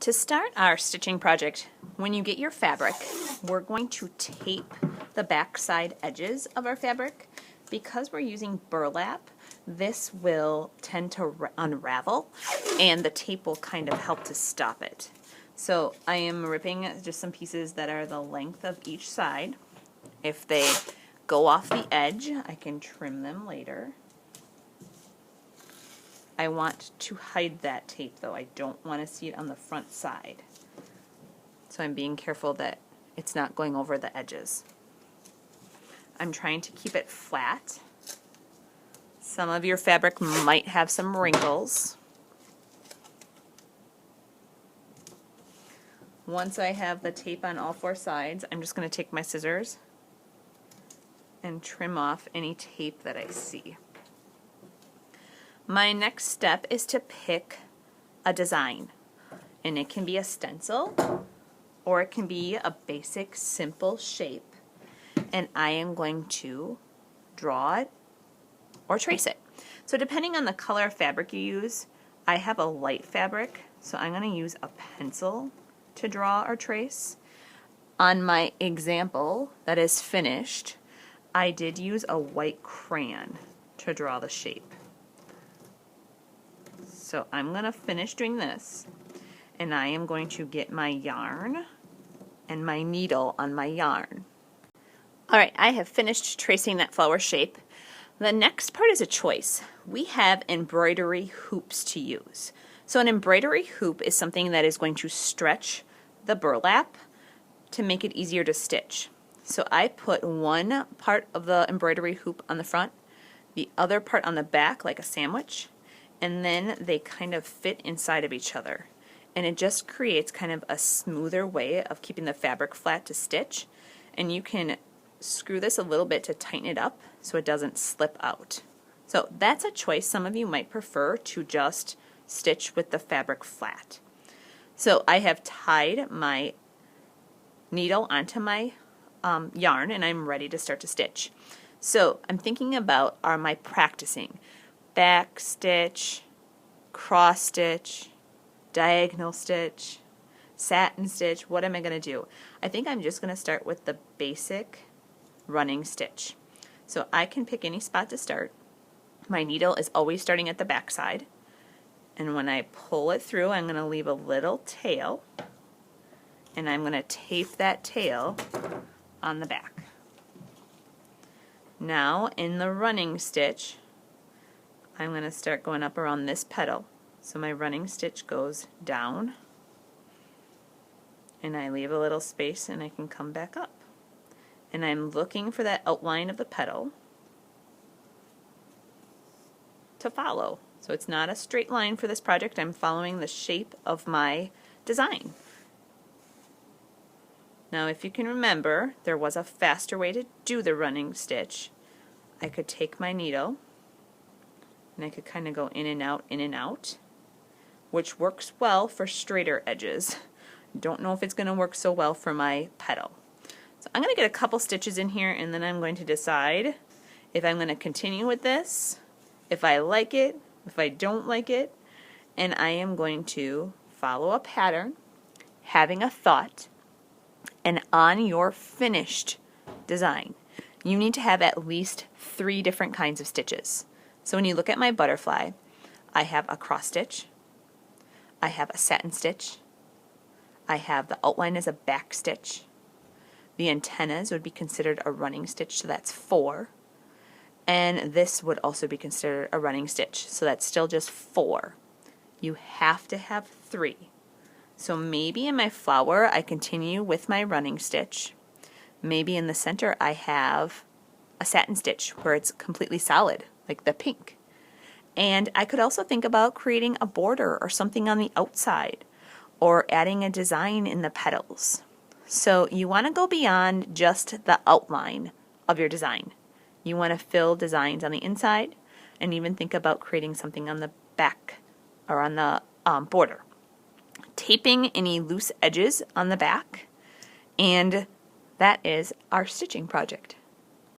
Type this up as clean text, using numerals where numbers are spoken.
To start our stitching project, when you get your fabric, we're going to tape the back side edges of our fabric. Because we're using burlap, this will tend to unravel and the tape will kind of help to stop it. So I am ripping just some pieces that are the length of each side. If they go off the edge, I can trim them later. I want to hide that tape though. I don't want to see it on the front side. So I'm being careful that it's not going over the edges. I'm trying to keep it flat. Some of your fabric might have some wrinkles. Once I have the tape on all four sides, I'm just going to take my scissors and trim off any tape that I see. My next step is to pick a design, and it can be a stencil or it can be a basic simple shape, and I am going to draw it or trace it. So depending on the color of fabric you use, I have a light fabric, so I'm going to use a pencil to draw or trace. On my example that is finished, I did use a white crayon to draw the shape. So I'm going to finish doing this, and I am going to get my yarn and my needle on my yarn. Alright, I have finished tracing that flower shape. The next part is a choice. We have embroidery hoops to use. So an embroidery hoop is something that is going to stretch the burlap to make it easier to stitch. So I put one part of the embroidery hoop on the front, the other part on the back like a sandwich, and then they kind of fit inside of each other. And it just creates kind of a smoother way of keeping the fabric flat to stitch. And you can screw this a little bit to tighten it up so it doesn't slip out. So that's a choice. Some of you might prefer to just stitch with the fabric flat. So I have tied my needle onto my yarn, and I'm ready to start to stitch. So I'm thinking about, am I practicing back stitch, cross stitch, diagonal stitch, satin stitch? What am I going to do? I think I'm just going to start with the basic running stitch. So I can pick any spot to start. My needle is always starting at the back side, and when I pull it through, I'm going to leave a little tail, and I'm going to tape that tail on the back. Now in the running stitch, I'm going to start going up around this petal. So my running stitch goes down, and I leave a little space, and I can come back up. And I'm looking for that outline of the petal to follow. So it's not a straight line for this project. I'm following the shape of my design. Now if you can remember, there was a faster way to do the running stitch. I could take my needle and I could kind of go in and out, which works well for straighter edges. Don't know if it's going to work so well for my petal. So I'm going to get a couple stitches in here, and then I'm going to decide if I'm going to continue with this, if I like it, if I don't like it, and I am going to follow a pattern, having a thought, and on your finished design, you need to have at least 3 different kinds of stitches. So when you look at my butterfly, I have a cross stitch, I have a satin stitch, I have the outline as a back stitch, the antennas would be considered a running stitch, so that's 4, and this would also be considered a running stitch, so that's still just 4. You have to have 3. So maybe in my flower I continue with my running stitch. Maybe in the center I have a satin stitch where it's completely solid, like the pink. And I could also think about creating a border or something on the outside, or adding a design in the petals. So you want to go beyond just the outline of your design. You want to fill designs on the inside, and even think about creating something on the back or on the border. Taping any loose edges on the back, and that is our stitching project.